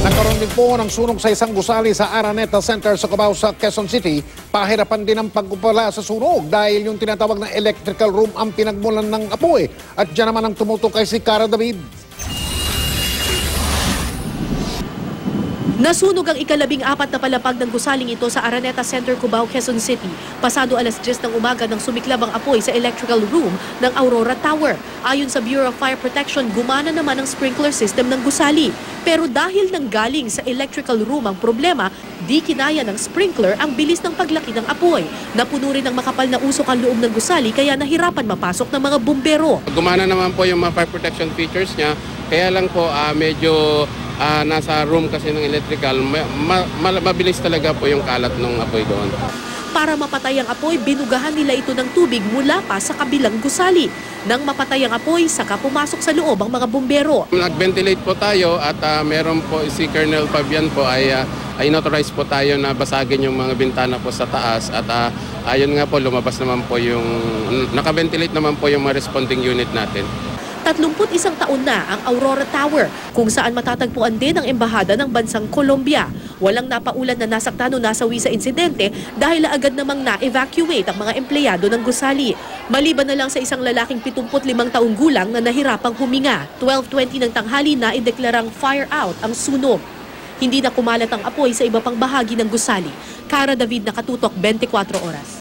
Nagkaroon din po ng sunog sa isang gusali sa Araneta Center sa Cubao sa Quezon City. Pahirapan din ang pagkupala sa sunog dahil yung tinatawag na electrical room ang pinagmulan ng apoy. At dyan naman ang tumutukay si Cara David. Nasunog ang ika-14 na palapag ng gusaling ito sa Araneta Center, Cubao, Quezon City. Pasado alas 10 ng umaga nang sumiklab ang apoy sa electrical room ng Aurora Tower. Ayon sa Bureau of Fire Protection, gumana naman ang sprinkler system ng gusali. Pero dahil nanggaling sa electrical room ang problema, di kinaya ng sprinkler ang bilis ng paglaki ng apoy. Napuno rin ng makapal na usok ang loob ng gusali kaya nahirapan mapasok ng mga bumbero. Gumana naman po yung mga fire protection features niya, kaya lang po medyo nasa room kasi ng electrical, mabilis talaga po yung kalat ng apoy doon. Para mapatay ang apoy, binugahan nila ito ng tubig mula pa sa kabilang gusali. Nang mapatay ang apoy, saka pumasok sa loob ang mga bumbero. Nag-ventilate po tayo at meron po si Colonel Fabian po ay inauthorize po tayo na basagin yung mga bintana po sa taas at ayun nga po lumabas naman po yung naka-ventilate naman po yung mga responding unit natin. 31 taon na ang Aurora Tower, kung saan matatagpuan din ang embahada ng bansang Colombia. Walang napaulan na nasaktan o nasawi sa insidente dahil agad namang na-evacuate ang mga empleyado ng gusali. Maliban na lang sa isang lalaking 75 taong gulang na nahirapang huminga. 12:20 ng tanghali na ideklarang fire out ang sunog. Hindi na kumalat ang apoy sa iba pang bahagi ng gusali. Cara David, Nakatutok, 24 Oras.